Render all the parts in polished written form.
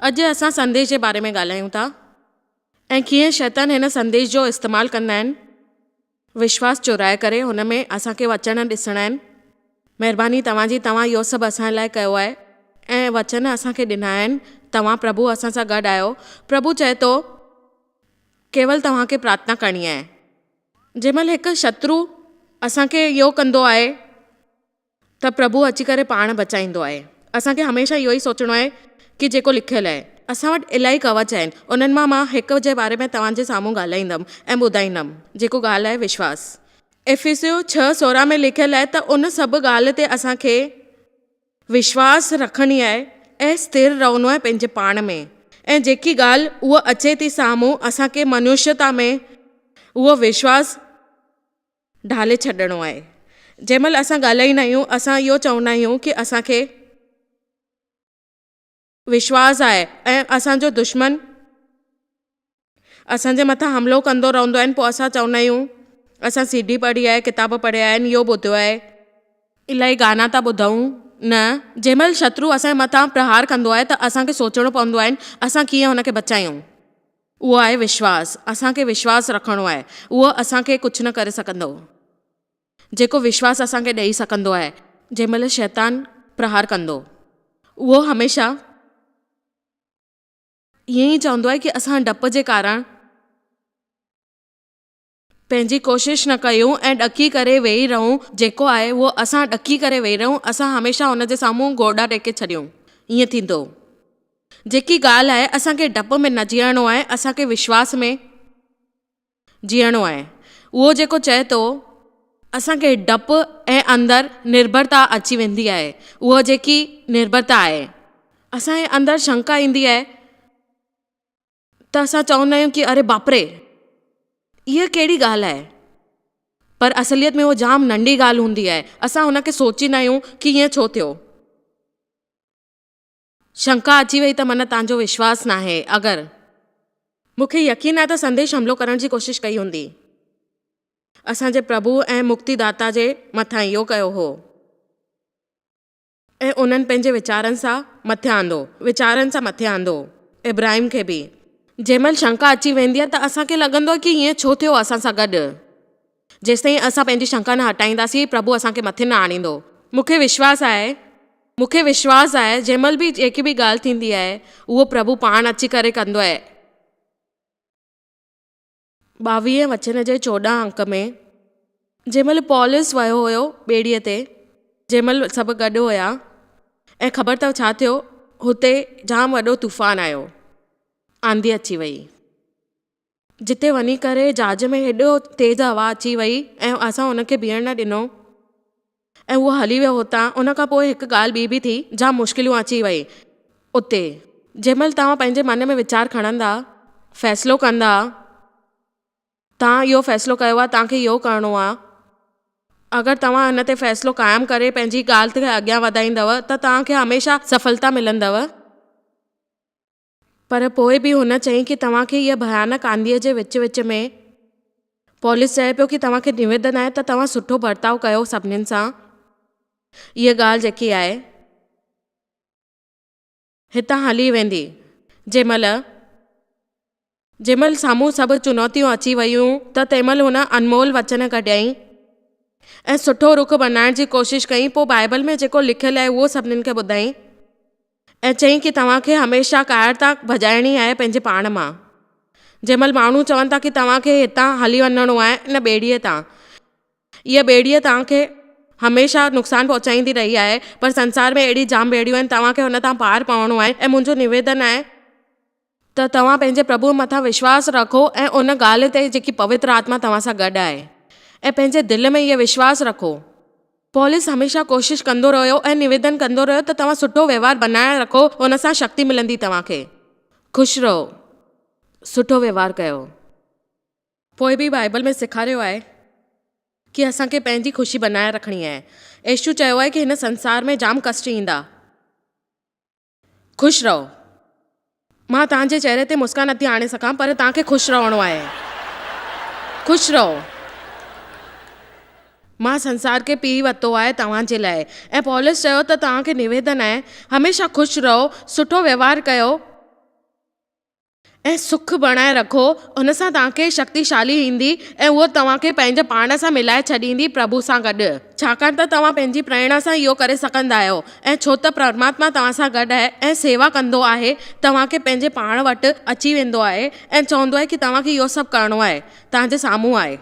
अॼु असां संदेश जे बारे में ॻाल्हायूं था ऐं कीअं शैतान हिन संदेश जो इस्तेमालु कंदा आहिनि विश्वास चुराए करे हुन में असांखे वचन ॾिसणा आहिनि। महिरबानी तव्हांजी, तव्हां इहो सभु असां लाइ कयो आहे ऐं वचन असांखे ॾिना आहिनि। तव्हां प्रभु असां सां गॾु आहियो। प्रभु चए थो केवल तव्हांखे प्रार्थना करणी आहे। जंहिंमहिल हिकु शत्रु असांखे इहो कंदो आहे त प्रभु अची करे पाण बचाईंदो आहे। असांखे हमेशह इहो ई सोचणो आहे कि जेको लिखियलु आहे, असां वटि इलाही कवच आहिनि, उन्हनि मां हिक जे बारे में तव्हांजे साम्हूं ॻाल्हाईंदमि ऐं ॿुधाईंदमि जेको ॻाल्हि आहे विश्वास। एफिसियो 6:16 में लिखियलु आहे त उन सभु ॻाल्हि ते असांखे विश्वास रखणी आहे ऐं स्थिर रहणो आहे पंहिंजे पाण में। ऐं जेकी ॻाल्हि उहा अचे थी साम्हूं, असांखे मनुष्यता में उहो विश्वास ढाले छॾिणो आहे। जंहिंमहिल असां ॻाल्हाईंदा आहियूं, असां इहो चवंदा आहियूं कि असांखे विश्वास आहे ऐं असांजो दुश्मन असांजे मथां हमिलो कंदो रहंदो आहे। पोइ असां चवंदा आहियूं असां CD पढ़ी आहे, किताब पढ़िया आहिनि, इहो ॿुधियो आहे, इलाही गाना था ॿुधूं। न, जंहिंमहिल शत्रु असांजे मथां प्रहार कंदो आहे त असांखे सोचणो पवंदो आहे असां कीअं हुनखे बचायूं। उहो आहे विश्वास। असांखे विश्वास रखणो आहे। उहो असांखे कुझु न करे सघंदो। जेको विश्वास असांखे ॾेई सघंदो आहे जंहिंमहिल शैतान प्रहार कंदो, उहो हमेशह ईअं ई चवंदो आहे कि असां डप जे कारण पंहिंजी कोशिशि न कयूं ऐं ॾकी करे वेही रहूं। जेको आहे उहो असां ॾकी करे वेही रहूं, असां हमेशह हुन जे साम्हूं गोॾा टेके छॾियूं। ईअं थींदो। जेकी ॻाल्हि आहे असांखे डप में न जीअणो आहे, असांखे विश्वास में जीअणो आहे। उहो जेको चए थो असांखे डप ऐं अंदरि निर्भरता अची वेंदी आहे। उहा जेकी निर्भरता आहे, असांजे अंदरि शंका ईंदी आहे त असां चवंदा आहियूं कि अरे बाप रे, इहा कहिड़ी ॻाल्हि आहे। पर असलियत में उहो जाम नंढी ॻाल्हि हूंदी आहे। असां हुनखे सोचींदा आहियूं कि ईअं छो थियो। शंका अची वई त मन तव्हांजो विश्वास न आहे। अगरि मूंखे यकीन आहे त संदेश हमिलो करण जी कोशिशि कई हूंदी। असांजे प्रभु ऐं मुक्तिदाता जे मथां इहो कयो हो ऐं उन्हनि पंहिंजे वीचारनि सां मथे आंदो इब्राहिम खे बि। जंहिंमहिल शंका अची वेंदी आहे त असांखे लॻंदो आहे कि हीअं छो थियो असां सां गॾु। जेसिताईं असां पंहिंजी शंका न हटाईंदासीं, प्रभु असांखे मथे न आणींदो। मूंखे विश्वास आहे जंहिंमहिल बि जेकी बि ॻाल्हि थींदी आहे उहो प्रभु पाण अची करे कंदो आहे। 22 वचन जे 14 अंक में जंहिंमहिल पौलुस वियो हुयो ॿेड़ीअ ते, जंहिंमहिल सभु गॾु हुया ऐं ख़बर अथव छा थियो, हुते जाम वॾो तूफ़ान आयो, आंधी अची वई। जिते वञी करे जहाज में हेॾो तेज़ हवा अची वई ऐं असां हुनखे बीहण न ॾिनो ऐं उहो हली वियो हुतां। उन खां पोइ हिकु ॻाल्हि ॿी बि थी, जाम मुश्किलूं अची वई उते। जंहिंमहिल तव्हां पंहिंजे मन में वीचार खणंदा, फ़ैसिलो कंदा, तव्हां इहो फ़ैसिलो कयो आहे, तव्हांखे इहो करिणो आहे, अगरि तव्हां हिन ते फ़ैसिलो क़ाइमु करे पंहिंजी ॻाल्हि खे अॻियां वधाईंदव त तव्हांखे हमेशह सफलता मिलंदव। पर पोइ बि हुन चयईं कि तव्हांखे इहा भयानक आंधीअ जे विच में पौलुस चए पियो कि तव्हांखे निवेदन आहे त तव्हां सुठो बर्ताव कयो सभिनीनि सां। इहा ॻाल्हि जेकी आहे हितां हली वेंदी। जंहिंमहिल साम्हूं सभु चुनौतियूं अची वयूं त तंहिंमहिल हुन अनमोल वचन कढियईं ऐं सुठो रुख बनाइण जी कोशिशि कई। पोइ बाइबल में जेको लिखियलु आहे उहो सभिनीनि खे ॿुधाईं ऐं चयईं कि तव्हांखे हमेशह कायरता भॼाइणी आहे पंहिंजे पाण मां। जंहिंमहिल माण्हू चवनि था कि तव्हांखे हितां हली वञिणो आहे इन ॿेड़ीअ तां, इहा ॿेड़ीअ तव्हांखे हमेशह नुक़सानु पहुचाईंदी रही आहे, पर संसार में अहिड़ी जाम ॿेड़ियूं आहिनि, तव्हांखे हुन तां पार पवणो आहे। ऐं मुंहिंजो निवेदन आहे त तव्हां पंहिंजे प्रभु मथां विश्वास रखो ऐं उन ॻाल्हि ते जेकी पवित्र आत्मा तव्हां सां गॾु आहे ऐं पंहिंजे दिलि में इहो विश्वास रखो। पौलुस हमेशह कोशिशि कंदो रहियो ऐं निवेदन कंदो रहियो त तव्हां सुठो व्यवहार बनाए रखो, हुन सां शक्ति मिलंदी तव्हांखे। ख़ुशि रहो, सुठो व्यवहार कयो। पोइ बि बाइबल में सेखारियो आहे कि असांखे पंहिंजी ख़ुशी बनाए रखणी आहे। यीशु चयो आहे कि हिन संसार में जाम कष्ट ईंदा, ख़ुशि रहो। मां तव्हांजे चेहरे ते मुस्कान नथी आणे सघां, पर तव्हांखे ख़ुशि रहणो आहे। ख़ुशि रहो। मां संसार खे पी वरितो आहे तव्हांजे लाइ। ऐं पौलुस चयो त तव्हांखे निवेदन आहे हमेशह ख़ुशि रहो, सुठो व्यवहार कयो ऐं सुख बणाए रखो, हुन सां तव्हांखे शक्तिशाली ईंदी ऐं उहो तव्हांखे पंहिंजे पाण सां मिलाए छॾींदी प्रभु सां गॾु। छाकाणि त तव्हां पंहिंजी प्रेरणा सां इहो करे सघंदा आहियो ऐं छो त परमात्मा तव्हां सां गॾु आहे ऐं सेवा कंदो आहे, तव्हांखे पंहिंजे पाण वटि अची वेंदो आहे ऐं चवंदो आहे की तव्हांखे इहो सभु करिणो आहे, तव्हांजे साम्हूं आहे।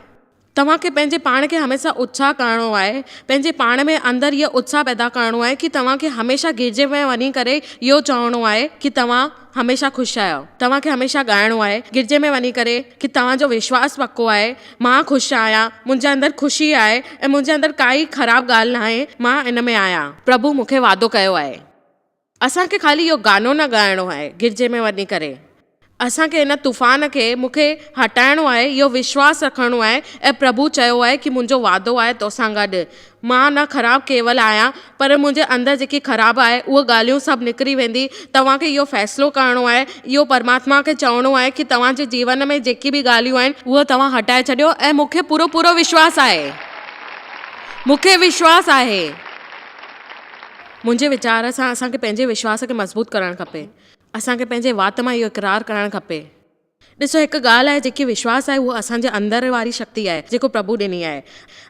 तव्हांखे पंहिंजे पाण खे हमेशह उत्साह करिणो आहे, पंहिंजे पाण में अंदरि इहो उत्साह पैदा करिणो आहे की तव्हांखे हमेशह गिरजे में वञी करे इहो चवणो आहे की तव्हां हमेशह ख़ुशि आहियो। तव्हांखे हमेशह ॻाइणो आहे गिरजे में वञी करे की तव्हांजो विश्वास पको आहे, मां ख़ुशि आहियां, मुंहिंजे अंदरि ख़ुशी आहे ऐं मुंहिंजे अंदरि काई ख़राबु ॻाल्हि न आहे, मां इन में आहियां, प्रभु मूंखे वादो कयो आहे। असांखे ख़ाली इहो गानो न ॻाइणो आहे गिरजे में वञी करे, असांखे हिन तूफ़ान खे मूंखे हटाइणो आहे, इहो विश्वास रखिणो आहे ऐं प्रभु चयो आहे की मुंहिंजो वादो आहे तोसां गॾु, मां न ख़राबु केवल आहियां पर मुंहिंजे अंदरि जेकी ख़राबु आहे उहा ॻाल्हियूं सभु निकिरी वेंदी। तव्हांखे इहो फ़ैसिलो करिणो आहे, इहो परमात्मा खे चवणो आहे की तव्हांजे जीवन में जेकी बि ॻाल्हियूं आहिनि उहे तव्हां हटाए छॾियो ऐं मूंखे पूरो पूरो विश्वास आहे, मूंखे विश्वास आहे। मुंहिंजे वीचार सां असांखे पंहिंजे विश्वास खे मज़बूत करणु खपे, असांखे पंहिंजे वात मां इहो इक़रार करणु खपे। ॾिसो, हिकु ॻाल्हि आहे जेकी विश्वास आहे उहा असांजे अंदरि वारी शक्ति आहे जेको प्रभु ॾिनी आहे।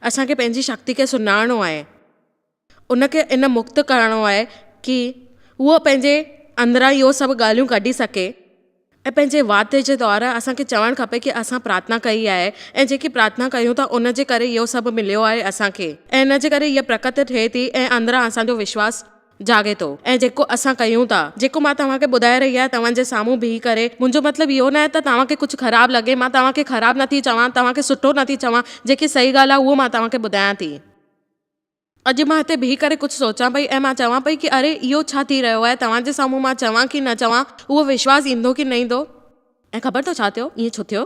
असांखे पंहिंजी शक्ति खे सुञाणणो आहे, उनखे इन मुक्त करिणो आहे की उहो पंहिंजे अंदरां इहो सभु ॻाल्हियूं कढी सघे ऐं पंहिंजे वात जे द्वारा असांखे चवणु खपे की असां प्रार्थना कई आहे ऐं जेकी प्रार्थना कयूं था उन जे करे इहो सभु मिलियो आहे असांखे ऐं इन जे करे इहा प्रकट थिए थी ऐं अंदरां असांजो विश्वास जागे थो। ऐं जेको असां कयूं था, जेको मां तव्हांखे ॿुधाए रही आहियां तव्हांजे साम्हूं बीही करे, मुंहिंजो मतिलबु इहो न आहे त तव्हांखे कुझु ख़राबु लॻे, मां तव्हांखे ख़राबु नथी चवां, तव्हांखे सुठो नथी चवां, जेकी सही ॻाल्हि आहे उहो मां तव्हांखे ॿुधायां थी। अॼु मां हिते बीही करे कुझु सोचां पई ऐं मां चवां पई की अरे इहो छा थी रहियो आहे, तव्हांजे साम्हूं मां चवां की न चवां, उहो विश्वास ईंदो की न ईंदो। ऐं ख़बर अथव छा थियो, ईअं छो थियो?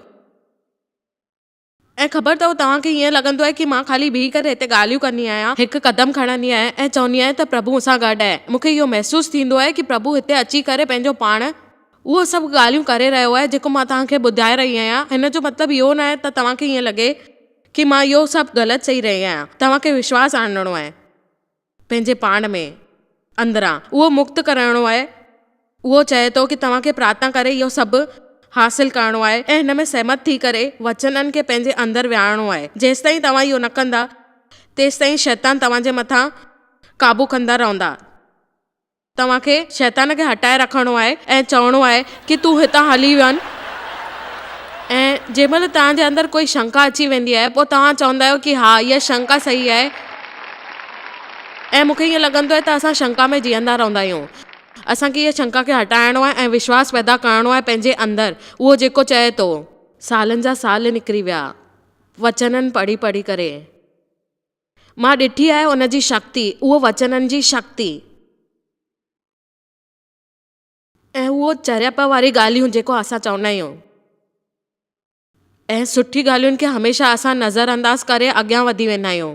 ऐं ख़बर अथव तव्हांखे ईअं लॻंदो आहे की मां ख़ाली बीही करे हिते ॻाल्हियूं कंदी आहियां, हिकु क़दम खणंदी आहियां ऐं चवंदी आहियां त प्रभु मूंसां गॾु आहे। मूंखे इहो महसूसु थींदो आहे की प्रभु हिते अची करे पंहिंजो पाण उहो सभु ॻाल्हियूं करे रहियो आहे जेको मां तव्हांखे ॿुधाए रही आहियां। हिन जो मतिलबु इहो न आहे त तव्हांखे ईअं लॻे की मां इहो सभु ग़लति चई रही आहियां। तव्हांखे विश्वास आणणो आहे पंहिंजे पाण में अंदरां, उहो मुक्त कराइणो आहे। उहो चए थो की तव्हांखे प्रार्थना करे इहो सभु हासिल करिणो आहे ऐं हिन में सहमत थी करे वचननि खे पंहिंजे अंदरि विहारणो आहे। जेसि ताईं तव्हां इहो न कंदा तेसि ताईं शैतान तव्हांजे मथां काबू कंदा रहंदा। तव्हांखे शैतान खे हटाए रखिणो आहे ऐं चवणो आहे की तूं हितां हली वञ। ऐं जंहिं महिल तव्हांजे अंदरि कोई शंका अची वेंदी आहे पोइ तव्हां चवंदा आहियो की हा इहा शंका सही आहे ऐं मूंखे ईअं लॻंदो आहे त असां शंका में जीअंदा रहंदा आहियूं। असांखे इहा शंका खे हटाइणो आहे ऐं विश्वास पैदा करिणो आहे पंहिंजे अंदरि। उहो जेको चए थो, सालनि जा साल निकिरी विया वचननि पढ़ी पढ़ी करे, मां ॾिठी आहे उन जी शक्ति, उहो वचननि जी शक्ति ऐं उहो चरियप वारी ॻाल्हियूं जेको असां चवंदा आहियूं ऐं सुठी ॻाल्हियुनि खे हमेशह असां नज़रअंदाज़ करे अॻियां वधी वेंदा आहियूं।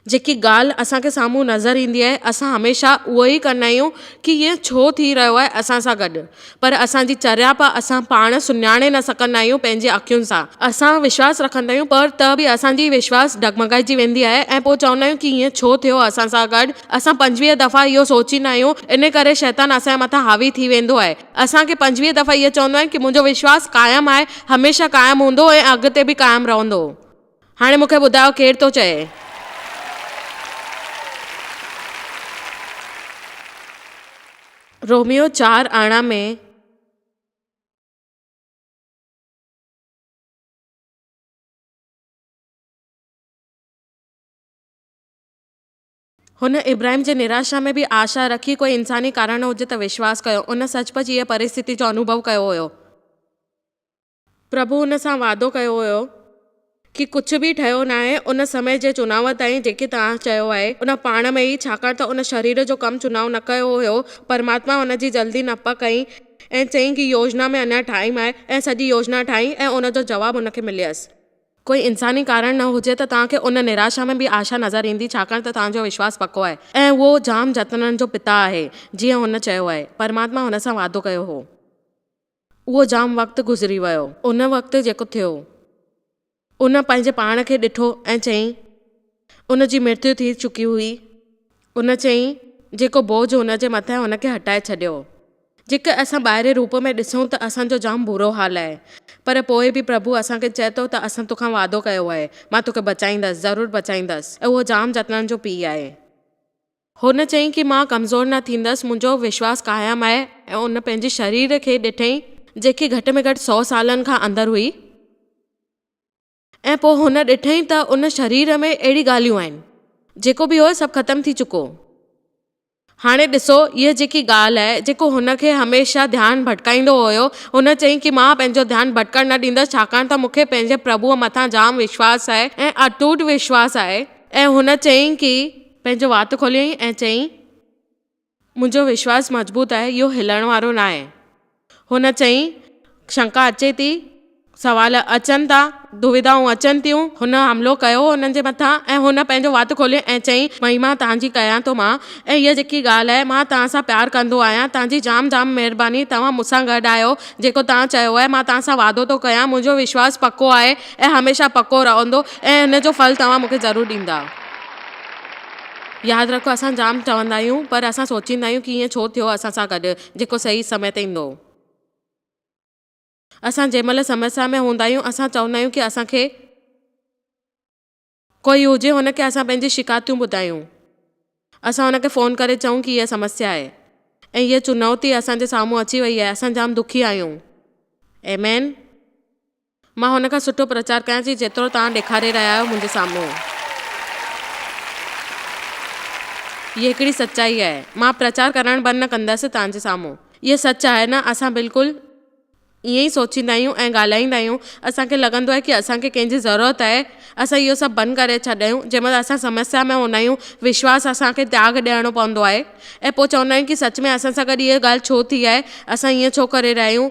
जेकी ॻाल्हि असांखे साम्हूं नज़र ईंदी आहे असां हमेशह उहो ई कंदा आहियूं की ईअं छो थी रहियो आहे असां सां गॾु, पर असांजी चरियाप असां पाण सुञाणे न सघंदा आहियूं पंहिंजे अखियुनि सां। असां विश्वास रखंदा आहियूं पर त बि असांजी विश्वास डगमगाइजी वेंदी आहे ऐं पोइ चवंदा आहियूं की ईअं छो थियो असां सां गॾु। असां 25 दफ़ा इहो सोचींदा आहियूं, इन करे शैतान असांजे मथां हावी थी वेंदो आहे। असांखे 25 दफ़ा इहो चवंदो आहे की मुंहिंजो विश्वास क़ाइमु आहे, हमेशह क़ाइमु हूंदो ऐं अॻिते बि क़ाइमु रहंदो। हाणे मूंखे ॿुधायो केरु थो चए? रोमियो 4:18 में हुन इब्राहिम जे निराशा में बि आशा रखी, कोई इंसानी कारण हुजे त विश्वास कयो, उन सचपच इहा परिस्थिति जो अनुभव कयो हुयो। प्रभु हुन सां वादो कयो हुयो कि कुछ भी ठहियो न आहे उन समय जे चुनाव ताईं जेके तव्हां चयो आहे उन पाण में ई, छाकाणि त उन शरीर जो कमु चुनाव न कयो हुयो। परमात्मा हुन जी जल्दी न पा कई ऐं चयईं कि योजना में अञा टाइम आहे ऐं सॼी योजना ठाही ऐं उन जो जवाबु हुनखे मिलियसि। कोई इंसानी कारण न हुजे त तव्हांखे उन निराशा में बि आशा नज़र ईंदी, छाकाणि त तव्हांजो विश्वास पको आहे ऐं उहो जाम जतननि जो पिता आहे। जीअं हुन चयो आहे, परमात्मा हुन सां वादो कयो हो। उहो जाम वक़्तु गुज़री वियो। उन वक़्तु जेको थियो उन पंहिंजे पाण खे ॾिठो ऐं चयईं उन जी मृत्यु थी चुकी हुई। उन चयईं जेको बोझ हुन जे मथां हुनखे हटाए छॾियो। जेके असां ॿाहिरे रूप में ॾिसूं त असांजो जाम बुरो हाल आहे, पर पोइ बि प्रभु असांखे चए थो त असां तोखां वादो कयो आहे, मां तोखे बचाईंदसि, ज़रूरु बचाईंदसि। ऐं उहो जाम जतननि जो पीउ आहे। हुन चयईं कि मां कमज़ोर न थींदसि, मुंहिंजो विश्वास क़ाइमु आहे। ऐं उन पंहिंजे शरीर खे ॾिठईं जेकी घटि में घटि 100 सालनि खां अंदरि हुई। ऐं पोइ हुन ॾिठईं त उन शरीर में अहिड़ी ॻाल्हियूं आहिनि, जेको बि हुयो सभु ख़तमु थी चुको। हाणे ॾिसो, इहा जेकी ॻाल्हि आहे जेको हुनखे हमेशह ध्यानु भटकाईंदो हुयो, हुन चयईं कि मां पंहिंजो ध्यानु भटकणु न ॾींदसि, छाकाणि त मूंखे पंहिंजे प्रभुअ मथां जाम विश्वास आहे ऐं अटूट विश्वास आहे। ऐं हुन चयईं कि पंहिंजो वात खोलियईं ऐं चयईं, मुंहिंजो विश्वास मज़बूत आहे, इहो हिलण वारो न आहे। हुन चयईं, शंका अचे थी, सवाल अचनि था, दुविधाऊं अचनि थियूं। हुन हमिलो कयो हुननि जे मथां ऐं हुन पंहिंजो वात खोलियो ऐं चयईं, महिमा तव्हांजी कयां थो मां। ऐं इहा जेकी ॻाल्हि आहे, मां तव्हां सां प्यारु कंदो आहियां, तव्हांजी जाम जाम महिरबानी, तव्हां मूंसां गॾु आहियो। जेको तव्हां चयो आहे, मां तव्हां सां वादो थो कयां, मुंहिंजो विश्वास पको आहे ऐं हमेशह पको रहंदो, ऐं हिन जो फल तव्हां मूंखे ज़रूरु ॾींदा। यादि रखो, असां जाम चवंदा आहियूं, पर असां सोचींदा आहियूं कि ईअं छो थियो असां सां गॾु, जेको सही समय ते ईंदो। असां जंहिं महिल समस्या में हूंदा आहियूं, असां चवंदा आहियूं कि असांखे कोई हुजे, हुनखे असां पंहिंजी शिकायतूं ॿुधायूं, असां हुनखे फ़ोन करे चऊं कि हीअ समस्या आहे ऐं हीअ चुनौती असांजे साम्हूं अची वई आहे, असां जाम दुखी आहियूं। आमेन। मां हुन खां सुठो प्रचार कयां थी जेतिरो तव्हां ॾेखारे रहिया आहियो मुंहिंजे साम्हूं। इहा हिकिड़ी सचाई आहे। मां प्रचार करणु बंदि न कंदसि तव्हांजे साम्हूं। इहा सच आहे न। असां बिल्कुलु ईअं ई सोचींदा आहियूं ऐं ॻाल्हाईंदा आहियूं। असांखे लॻंदो आहे कि असांखे कंहिंजी ज़रूरत आहे, असां इहो सभु बंदि करे छॾियूं। जंहिं महिल असां समस्या में हूंदा आहियूं, विश्वास असांखे त्याग ॾियणो पवंदो आहे ऐं पोइ चवंदा आहियूं कि सच में असां सां गॾु इहा ॻाल्हि छो थी आहे, असां ईअं छो करे रहिया आहियूं,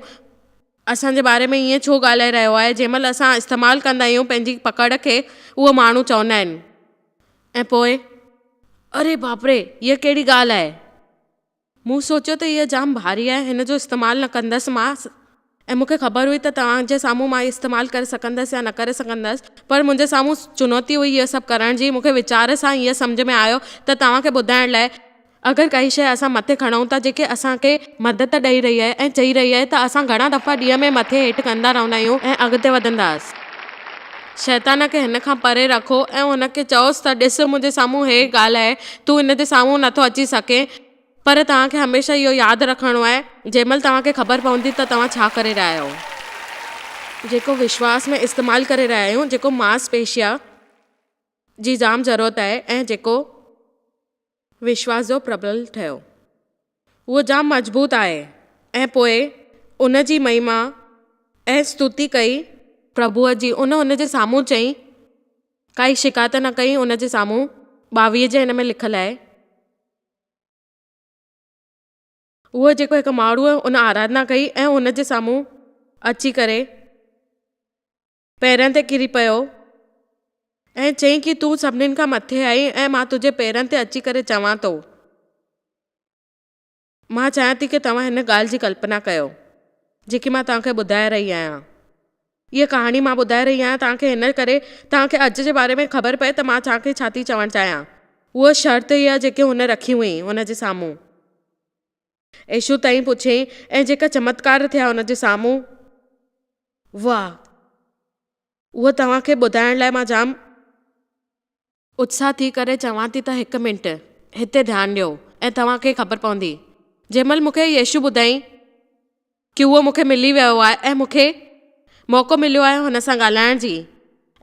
असांजे बारे में ईअं छो ॻाल्हाए रहियो आहे। जंहिं महिल असां इस्तेमालु कंदा आहियूं पंहिंजी पकड़ खे, उहो माण्हू चवंदा आहिनि ऐं पोइ, अरे बाप रे, इहा कहिड़ी ॻाल्हि आहे। मूं सोचियो त इहा जाम भारी आहे, हिन जो इस्तेमालु न कंदसि मां, ऐं मूंखे ख़बर हुई त तव्हांजे साम्हूं मां इस्तेमालु करे सघंदसि या न करे सघंदसि, पर मुंहिंजे साम्हूं चुनौती हुई इहा सभु करण जी। मूंखे वीचार सां ईअं सम्झ में आयो त तव्हांखे ॿुधाइण लाइ, अगरि काई शइ असां मथे खणूं था जेके असांखे मदद ॾेई रही आहे ऐं चई रही आहे, त असां घणा दफ़ा ॾींहं में मथे हेठि कंदा रहंदा आहियूं ऐं अॻिते वधंदासीं। शैतान खे हिन खां परे रखो ऐं हुनखे चओसि त ॾिस, मुंहिंजे साम्हूं हे ॻाल्हि आहे, तूं हिन जे साम्हूं नथो अची सघे, पर तव्हांखे हमेशह इहो यादि रखिणो आहे, जंहिं महिल तव्हांखे ख़बर पवंदी त तव्हां छा करे रहिया आहियो। जेको विश्वास में इस्तेमालु करे रहिया आहियूं, जेको मांसपेशिया जी जाम ज़रूरत आहे ऐं जेको विश्वास जो प्रबल ठहियो, उहो जाम मज़बूत आहे। ऐं पोइ उन जी महिमा ऐं स्तुति कई प्रभुअ जी। उन जे साम्हूं चई, काई शिकायत न कई। उन जे साम्हूं 22 जे हिन में लिखियलु आहे, उहो जेको हिकु माण्हू आहे, उन आराधना कई ऐं हुन जे साम्हूं अची करे पेरनि ते किरी पियो ऐं चई कि तूं सभिनीनि खां मथे आई ऐं मां तुंहिंजे पेरनि ते अची करे चवां थो। मां चाहियां थी कि तव्हां हिन ॻाल्हि जी कल्पना कयो जेकी मां तव्हांखे ॿुधाए रही आहियां। इहा कहाणी मां ॿुधाए रही आहियां तव्हांखे हिन करे तव्हांखे अॼु जे बारे में ख़बर पए त मां तव्हांखे छा थी चवणु चाहियां। उहा शर्त इहा जेके हुन रखी हुई हुन जे साम्हूं, यीशु ताईं पुछियईं ऐं जेका चमत्कार थिया हुन जे साम्हूं, वाह, उहा तव्हांखे ॿुधाइण लाइ मां जाम उत्साह थी करे चवां थी त हिकु मिंट हिते ध्यानु ॾियो ऐं तव्हांखे ख़बर पवंदी। जंहिं महिल मूंखे यीशु ॿुधाई कि उहो मूंखे मिली वियो आहे ऐं मूंखे मौक़ो मिलियो आहे हुन सां ॻाल्हाइण जी,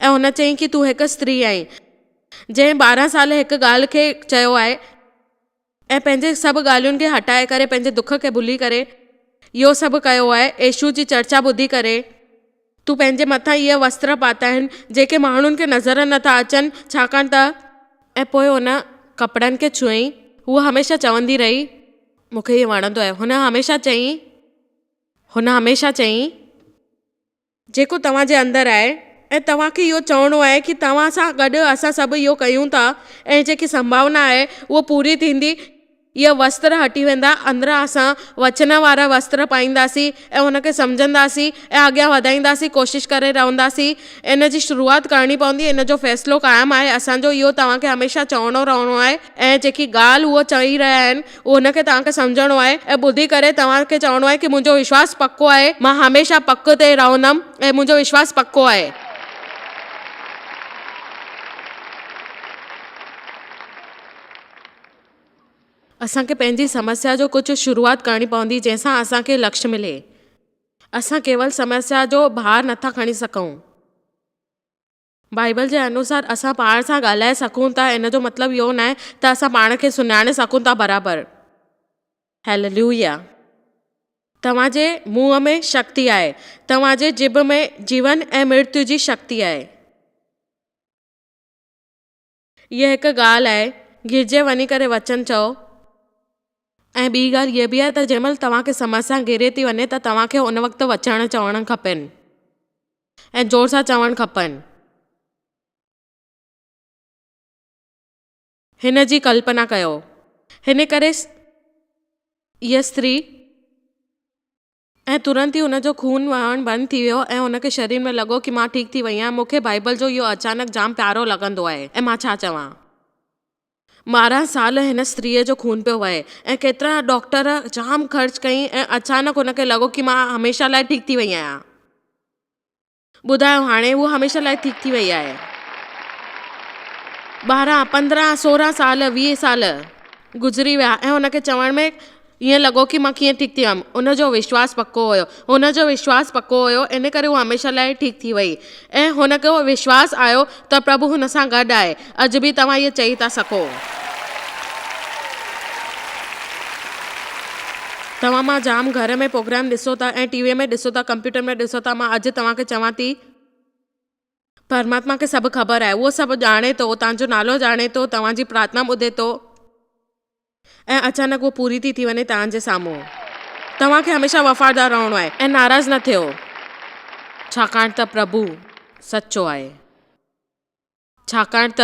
ऐं हुन चयईं कि तूं हिकु स्त्री आहीं जंहिं 12 साल हिकु ॻाल्हि खे चयो आहे ऐं पंहिंजे सभु ॻाल्हियुनि खे हटाए करे, पंहिंजे दुख खे भुली करे इहो सभु कयो आहे। यीशु जी चर्चा ॿुधी करे तूं पंहिंजे मथां इहे वस्त्र पाता आहिनि जेके माण्हुनि खे नज़र नथा अचनि, छाकाणि त, ऐं पोइ हुन कपिड़नि खे छुईं। हूअ हमेशह चवंदी रही, मूंखे इहो वणंदो आहे, हुन हमेशह चयईं जेको तव्हांजे अंदरि आहे ऐं तव्हांखे इहो चवणो आहे कि तव्हां सां गॾु असां सभु इहो कयूं था ऐं जेकी संभावना आहे उहो पूरी थींदी। इहे वस्त्र हटी वेंदा, अंदरां असां वचन वारा वस्त्र पाईंदासीं ऐं हुनखे सम्झंदासीं ऐं अॻियां वधाईंदासीं, कोशिशि करे रहंदासीं। इन जी शुरूआति करणी पवंदी। इन जो फ़ैसिलो क़ाइमु आहे असांजो, इहो तव्हांखे हमेशह चवणो रहणो आहे ऐं जेकी ॻाल्हि उहो चई रहिया आहिनि उहो हुनखे तव्हांखे सम्झणो आहे ऐं ॿुधी करे तव्हांखे चवणो आहे की मुंहिंजो विश्वास पको आहे, मां हमेशह पक ते रहंदमि ऐं मुंहिंजो विश्वास पको आहे। असांखे पंहिंजी समस्या जो कुझु शुरूआति करणी पवंदी जंहिंसां असांखे लक्ष्य मिले। असां केवल समस्या जो भार नथा खणी सघूं। बाइबल जे अनुसार असां पाण सां ॻाल्हाए सघूं था, इन जो मतिलबु इहो न आहे त असां पाण खे सुञाणे सघूं था बराबरि। हालेलुया। तव्हांजे मुंहं में शक्ति आहे, तव्हांजे जिभ में जीवन ऐं मृत्यु जी शक्ति आहे। इहा हिकु ॻाल्हि आहे, गिरजे वञी करे वचन चओ। ऐं ॿी ॻाल्हि इहा बि आहे त जंहिंमहिल तव्हांखे समस्या घेरे थी वञे त तव्हांखे उन वक़्तु वचन चवणु खपनि ऐं ज़ोर सां चवणु खपनि। हिन जी कल्पना कयो, हिन करे इहा स्त्री ऐं तुरंत ई हुनजो खून वहणु बंदि थी वियो ऐं हुनखे शरीर में लॻो कि मां ठीकु थी वई आहियां। मूंखे बाइबल जो इहो अचानक जाम प्यारो लॻंदो आहे ऐं मां छा चवां। 12 साल हिन स्त्रीअ जो खून पियो वहे ऐं केतिरा डॉक्टर जाम ख़र्च कई ऐं अचानक हुनखे लॻो कि मां हमेशह लाइ ठीकु थी वई आहियां। ॿुधायो हाणे उहा हमेशह लाइ ठीकु थी वई आहे। 12, 15, 16 साल 20 साल गुज़री विया ऐं हुनखे चवण में ईअं लॻो कि मां कीअं ठीकु थी वियमि। हुनजो विश्वास पको हुयो, हुनजो विश्वास पको हुयो, इन करे उहा हमेशह लाइ ठीकु थी वई ऐं हुनखे उहो विश्वास आयो त प्रभु हुन सां गॾु आहे। अॼु बि तव्हां इहे चई था सघो। तव्हां मां जाम घर में प्रोग्राम ॾिसो था ऐं टीवीअ में ॾिसो था, कंप्यूटर में ॾिसो था। मां अॼु तव्हांखे चवां थी परमात्मा खे सभु ख़बर आहे, उहो सभु ॼाणे थो, तव्हांजो नालो ॼाणे थो, तव्हांजी प्रार्थना ॿुधे थो ऐं अचानक उहो पूरी थी वञे तव्हांजे साम्हूं। तव्हांखे हमेशह वफ़ादार रहणो आहे ऐं नाराज़ न थियो, छाकाणि त प्रभु सचो आहे। छाकाणि त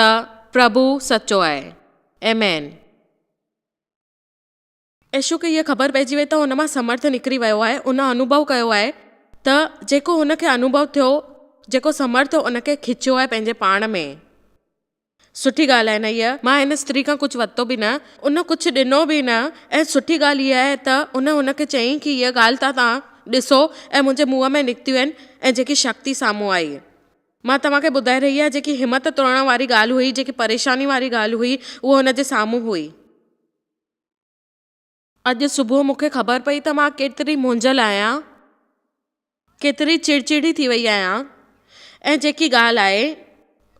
प्रभु सचो आहे। आमेन। यीशु खे इहा ख़बर पइजी वई त हुन मां समर्थ निकिरी वियो आहे। उन अनुभव कयो आहे त जेको हुनखे अनुभव थियो, जेको समर्थ उनखे खिचियो आहे पंहिंजे पाण में। सुठी ॻाल्हि आहे न इहा। मां हिन स्त्री खां कुझु वरितो बि न, उन कुझु ॾिनो बि न ऐं सुठी ॻाल्हि इहा आहे त हुनखे चयईं कि इहा ॻाल्हि तव्हां ॾिसो ऐं मुंहिंजे मुंहं में निकितियूं आहिनि ऐं जेकी शक्ति साम्हूं आई। मां तव्हांखे ॿुधाए रही आहियां, जेकी हिमत तोड़ण वारी ॻाल्हि हुई, जेकी परेशानी वारी ॻाल्हि हुई, उहा हुनजे साम्हूं हुई। अॼु सुबुह मूंखे ख़बर पई त मां केतिरी मुंझल आहियां, केतिरी चिड़चिड़ी थी वई आहियां ऐं जेकी ॻाल्हि आहे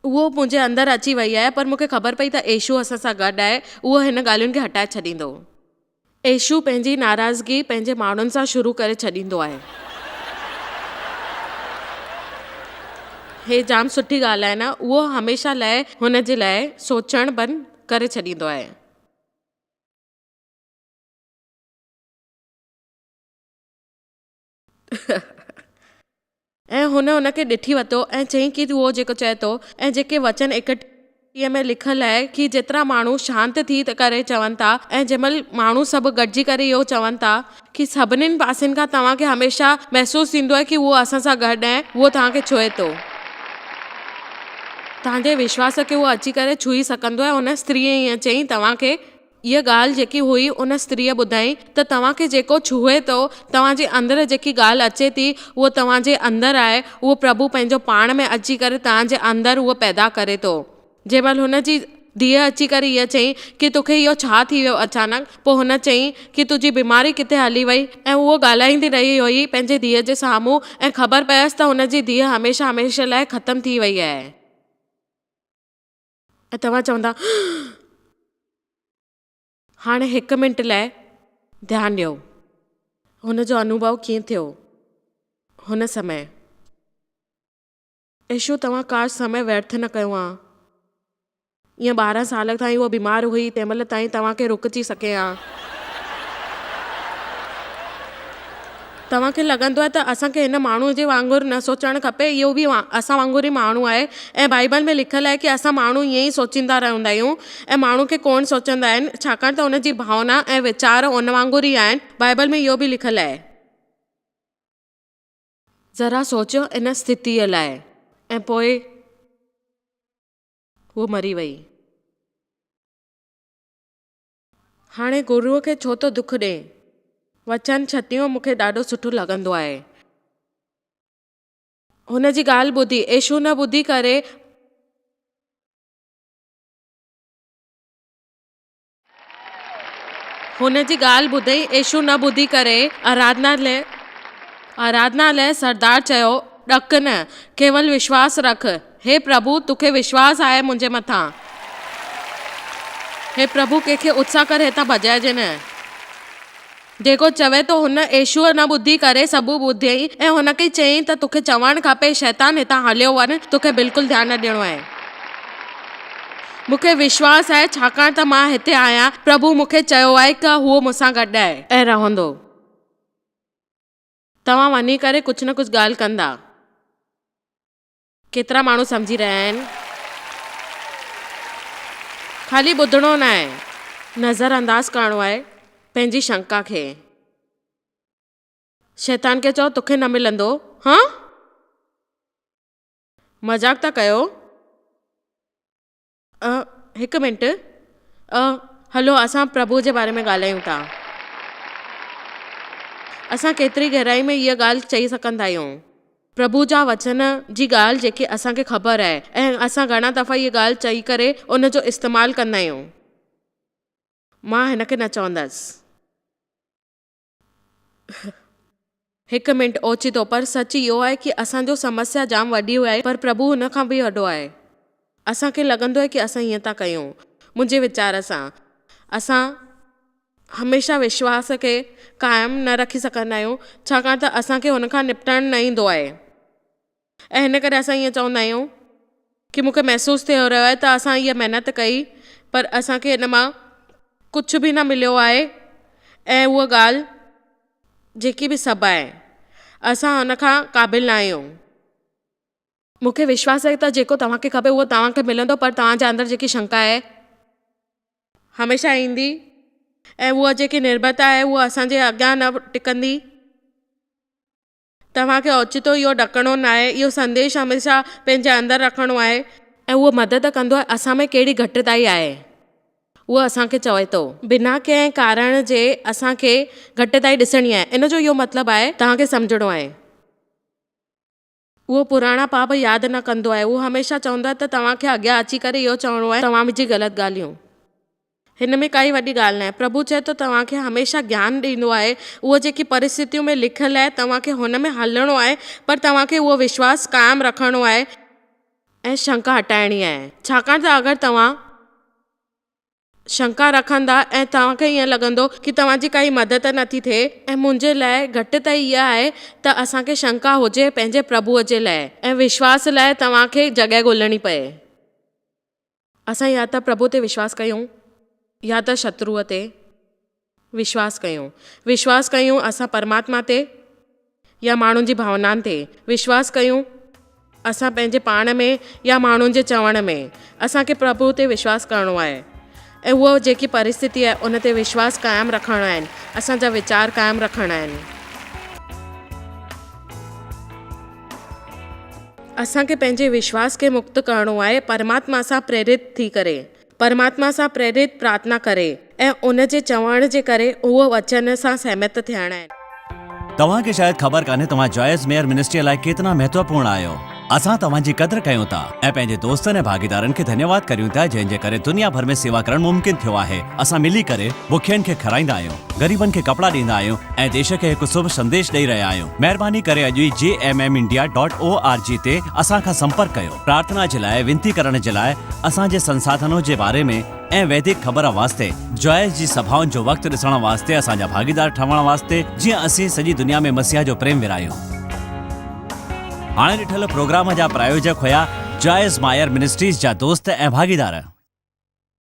उहो मुंहिंजे अंदरि अची वई आहे। पर मूंखे ख़बर पई त यीशु असां सां गॾु आहे, उहो हिन ॻाल्हियुनि खे हटाए छॾींदो। यीशु पंहिंजी नाराज़गी पंहिंजे माण्हुनि सां शुरू करे छॾींदो आहे। हे जाम सुठी ॻाल्हि आहे न। उहो हमेशह लाइ हुन जे लाइ सोचणु बंदि करे छॾींदो आहे। ऐं हुनखे ॾिठी वरितो ऐं चयईं कि उहो जेको चए थो ऐं जेके वचन 31 में लिखियलु आहे कि जेतिरा माण्हू शांत थी करे चवनि था ऐं जंहिंमहिल माण्हू सभु गॾिजी करे इहो चवनि था कि सभिनीनि पासनि खां तव्हांखे हमेशह महसूसु थींदो आहे कि उहो असां सां गॾु आहे, उहो तव्हांखे छुए थो। तव्हांजे विश्वास खे उहो अची करे छुई सघंदो आहे। हुन स्त्रीअ ईअं चयईं तव्हांखे। इहा ॻाल्हि जेकी हुई उन स्त्रीअ ॿुधाई त तव्हांखे जेको छुए थो, तव्हांजे अंदरि जेकी ॻाल्हि अचे थी उहो तव्हांजे अंदरि आहे। उहो प्रभु पंहिंजो पाण में अची करे तव्हांजे अंदरि उहो पैदा करे थो। जंहिंमहिल हुनजी धीअ अची करे इहा चयईं कि तोखे इहो छा थी वियो अचानक, पोइ हुन चयईं कि तुंहिंजी बीमारी किथे हली वई ऐं उहो ॻाल्हाईंदी रही हुई पंहिंजे धीअ जे साम्हूं ऐं ख़बर पयसि त हुनजी धीअ हमेशह हमेशह लाइ ख़तमु थी वई आहे। ऐं तव्हां चवंदा हाणे 1 मिंट लाइ ध्यानु ॾियो, हुनजो अनुभव कीअं थियो हुन समय। यीशु तव्हां का समय व्यर्थ न कयो आहे। ईअं 12 साल ताईं उहा बीमार हुई, तंहिंमहिल ताईं तव्हांखे रुकिजी सघे हा। तव्हांखे लॻंदो आहे त असांखे हिन माण्हूअ जे वांगुरु न सोचणु खपे, इहो बि असां वांगुरु ई माण्हू आहे ऐं बाइबल में लिखियलु आहे की असां माण्हू ईअं ई सोचींदा रहंदा आहियूं ऐं माण्हू खे कोन सोचंदा आहिनि, छाकाणि त हुनजी भावना ऐं वीचार उन वांगुरु ई आहिनि। बाइबल में इहो बि लिखियलु आहे। ज़रा सोचियो इन स्थितीअ लाइ। ऐं पोइ उहो मरी वई। हाणे गुरूअ खे छो थो दुख ॾे? वचन छटियो मूंखे ॾाढो सुठो लॻंदो आहे। हुन जी ॻाल्हि ॿुधी, यीशू न ॿुधी करे हुन जी ॻाल्हि ॿुधई, यीशू न ॿुधी करे आराधनालय सरदार चयो, ॾक न, केवल विश्वास रख। हे प्रभु, तोखे विश्वास आहे मुंहिंजे मथां। हे प्रभु, कंहिंखे उत्साह करे हितां भॼाइजे न। जेको चवे थो हुन यीशूअ न ॿुधी करे सभु ॿुधई ऐं हुनखे चयईं त तोखे चवणु खपे शैतान हितां हलियो वञ, तोखे बिल्कुलु ध्यानु न ॾियणो आहे। मूंखे विश्वास आहे छाकाणि त मां हिते आहियां। प्रभु मूंखे चयो आहे त उहो मूंसां गॾु आहे ऐं रहंदो। तव्हां वञी करे कुझु न कुझु ॻाल्हि कंदा। केतिरा माण्हू सम्झी रहिया आहिनि? ख़ाली ॿुधणो न आहे, नज़र अंदाज़ करणो आहे पंहिंजी शंका खे। शैतान खे चओ तोखे न मिलंदो। हाँ, मज़ाक था कयो? हिकु मिंट, हलो असां प्रभु जे बारे में ॻाल्हायूं था। असां केतिरी गहराई में इहा ॻाल्हि चई सघंदा आहियूं? प्रभु जा वचन जी ॻाल्हि जेकी असांखे ख़बर आहे ऐं असां घणा दफ़ा इहा ॻाल्हि चई करे उन जो इस्तेमालु कंदा आहियूं। मां हिन खे न चवंदसि। हिकु मिंट ओचितो, पर सच इहो आहे कि असांजो समस्या जाम वॾी आहे, पर प्रभु हुन खां बि वॾो आहे। असांखे लॻंदो आहे कि असां ईअं था कयूं। मुंहिंजे वीचार सां असां हमेशह विश्वास खे क़ाइमु न रखी सघंदा आहियूं, छाकाणि त असांखे हुन खां निपटणु न ईंदो आहे ऐं हिन करे असां ईअं चवंदा आहियूं कि मूंखे महसूसु थियो रहियो आहे त असां इहा महिनत कई पर असांखे हिन मां कुझु बि न मिलियो आहे ऐं उहा ॻाल्हि जेकी बि सभु आहे असां हुन खां क़ाबिल न आहियूं। मूंखे विश्वास आहे त जेको तव्हांखे खपे उहो तव्हांखे मिलंदो, पर तव्हांजे अंदरि जेकी शंका आहे हमेशह ईंदी ऐं उहा जेकी निर्भरता आहे उहा असांजे अॻियां न टिकंदी। तव्हांखे ओचितो इहो ॾकणो न आहे, इहो संदेश हमेशह पंहिंजे अंदरि रखणो आहे ऐं उहो मदद कंदो आहे असां में कहिड़ी घटिताई आहे उहो असांखे चवे थो। बिना कंहिं कारण जे असांखे घटिताई ॾिसणी आहे, इन जो इहो मतिलबु आहे तव्हांखे सम्झणो आहे उहो पुराणा पाप यादि न कंदो आहे। उहो हमेशह चवंदो आहे त तव्हांखे अॻियां अची करे इहो चवणो आहे तव्हां मुंहिंजी ग़लति ॻाल्हियूं। हिन में काई वॾी ॻाल्हि न आहे। प्रभु चए थो तव्हांखे हमेशह ज्ञान ॾींदो आहे। उहो जेकी परिस्थितियूं में लिखियलु आहे तव्हांखे हुन में हलणो आहे, पर तव्हांखे उहो विश्वास क़ाइमु रखणो आहे ऐं शंका हटाइणी आहे। छाकाणि त अगरि तव्हां शंका रखंदा ऐं तव्हांखे ईअं लॻंदो कि तव्हांजी काई मदद नथी थिए ऐं मुंहिंजे लाइ घटिताई इहा आहे त असांखे शंका हुजे पंहिंजे प्रभुअ जे लाइ ऐं विश्वास लाइ तव्हांखे जॻह ॻोल्हणी पए। असां या त प्रभु ते विश्वास कयूं या त शत्रुअ ते विश्वास कयूं। विश्वास कयूं असां परमात्मा ते या माण्हुनि जी भावनाउनि ते विश्वास कयूं, असां पंहिंजे पाण में या माण्हुनि जे चवण में। असांखे प्रभु ते विश्वास करणो आहे ऐं उहा जेकी परिस्थिति आहे उन ते विश्वास क़ाइमु रखणा आहिनि, असांजा वीचार क़ाइमु रखणा आहिनि। असांखे पंहिंजे विश्वास खे मुक्त करणो आहे परमात्मा सां प्रेरित थी करे, परमात्मा सां प्रेरित प्रार्थना करे ऐं उन जे चवण जे करे उहो वचन सां सहमत थियणा आहिनि। तव्हांखे शायदि ख़बर कान्हे तव्हां जॉयस मेयर मिनिस्ट्री लाइ केतिरा महत्वपूर्ण आहियो। असां तव्हांजी क़दुरु कयूं था ऐं पंहिंजे दोस्तनि ऐं भागीदारनि खे धन्यवाद करियूं था जंहिंजे करे दुनिया भर में सेवा करणु मुमकिन थियो आहे। असां मिली करे बुखियनि खे खाराईंदा आहियूं, ग़रीबनि खे कपिड़ा ॾींदा आहियूं ऐं देश खे हिकु शुभ संदेश ॾेई रहिया आहियूं। महिरबानी करे अॼु ई jmmindia.org ते असां खां संपर्क कयो। प्रार्थना जे लाइ, विनती करण जे लाइ, असांजे संसाधनों जे बारे में ऐं वैदिक ख़बर वास्ते, जॉयस जी सभाउनि जो वक़्तु ॾिसण वास्ते, असांजा भागीदार ठहण वास्ते, जीअं असीं सॼी दुनिया में मसीहा जो प्रेम विरायूं। हाणे ॾिठल प्रोग्राम जा प्रायोजक हुया जॉयस मायर मिनिस्ट्रीज़ जा दोस्त ऐं भागीदार।